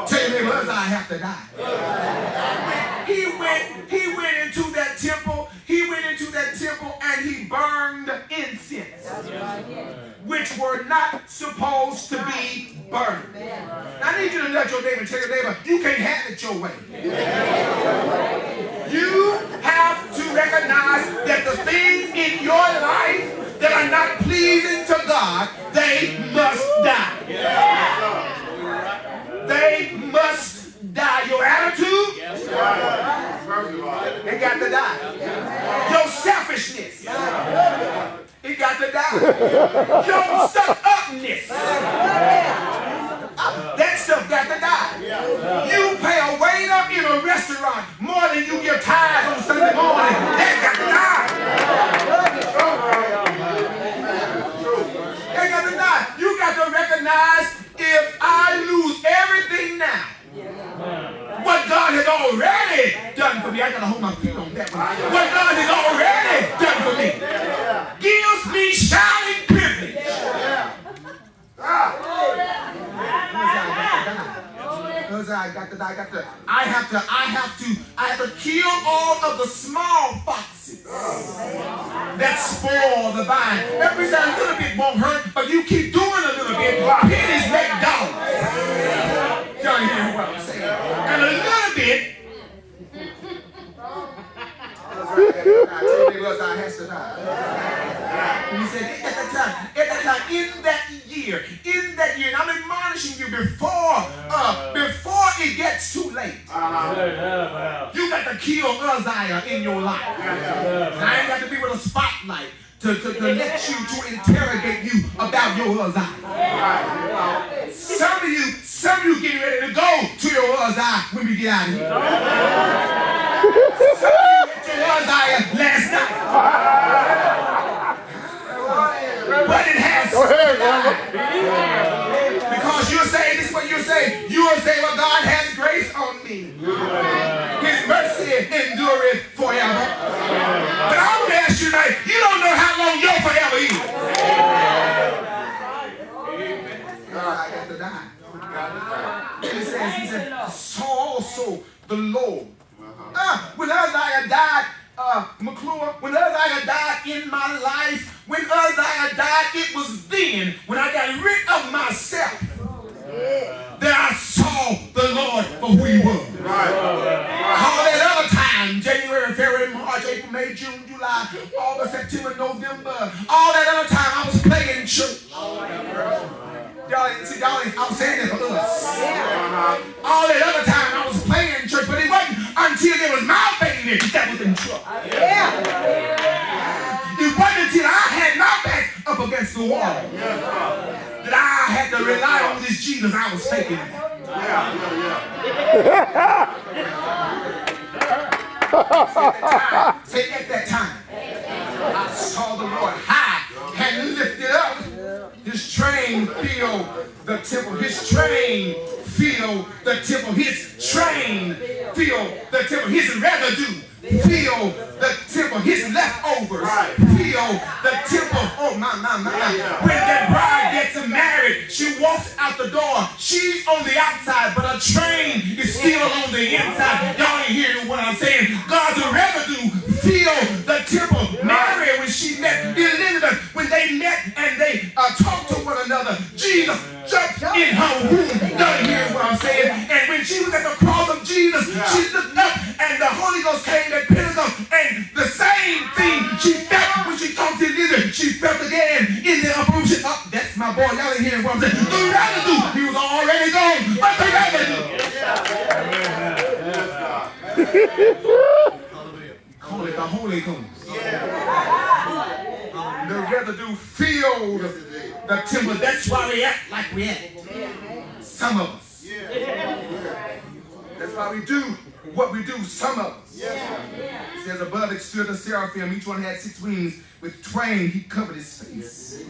Tell your neighbor, Uzziah have to die. He went into that temple. He went into that temple and he burned incense, which were not supposed to be burned. Now, I need you to nudge your neighbor and tell your neighbor, you can't have it your way. You have to recognize that the things in your life that are not pleasing to God, they must die. They must die. Your attitude, it got to die. Your selfishness, it got to die. Your stuck-upness, that stuff got to die. You pay a waiter in a restaurant more than you give tithes on Sunday morning. That got to die. That got to die. You got to recognize, if I lose everything now, what God has already done for me, I got to hold my feet on that one. What God has already done for me gives me shouting privilege. I have to kill all of the small foxes that spoil the vine. Every time a little bit won't hurt, but you keep doing a little bit, pennies make dollars. Y'all hear what I'm saying? And a little bit. Uzziah has to die. He said, at that time, in that year, and I'm admonishing you before it gets too late. You got to kill Uzziah in your life. I ain't got to be with a spotlight to let you, to interrogate you about your Uzziah. Some of you getting ready to go to your Uzziah when we get out of here. Some of you had your Uzziah last night. But it has to die. Because you'll say, this is what you'll say. You will say, well, God has grace on me. His mercy endureth forever. But I want to ask you tonight, you don't know how long your forever is. I got to die. He said, so also the Lord. When Uzziah died, McClure, when Uzziah died in my life, when Uzziah died, it was then, when I got rid of myself, that I saw the Lord for who he was. All that other time, January, February, March, April, May, June, July, August, September, November, all that other time I was playing church. I'm saying this for us. All that other time I was playing church, but it wasn't until there was my baby that was in trouble. It wasn't until I had my back up against the wall that I had to rely on this Jesus I was faking. Say at that time, I saw the Lord high and lifted up. His train filled the temple. His train filled the temple. His train filled the temple. His residue filled the temple. His leftovers filled the temple. Oh, my. When that bride gets married, she walks out the door. She's on the outside, but her train is still on the inside. Y'all ain't hearing what I'm saying. God's residue filled the temple. Mary, when she met Elizabeth, when they met and they talked to one another, Jesus jumped in her womb. Y'all ain't hearing what I'm saying. And when she was at the cross of Jesus, she looked up and the Holy Ghost came at Pentecost, and the same thing she felt when she talked to Elizabeth, she felt again in the upper room. That's my boy. Y'all ain't hearing what I'm saying. The residue, he was already gone, but the residue. Call it the Holy Ghost. The residue filled the temple. That's why we act like we act. Some of us. That's why we do what we do, some of us. It says, above it stood a seraphim. Each one had 6 wings. With twain he covered his face.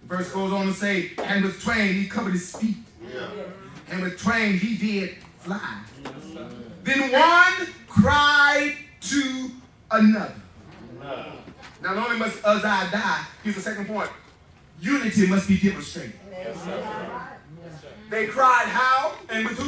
The verse goes on to say, and with twain he covered his feet. And with twain he did fly. Then one cried to another. Not only must Uzziah die, here's the second point. Unity must be demonstrated. They cried how and with who?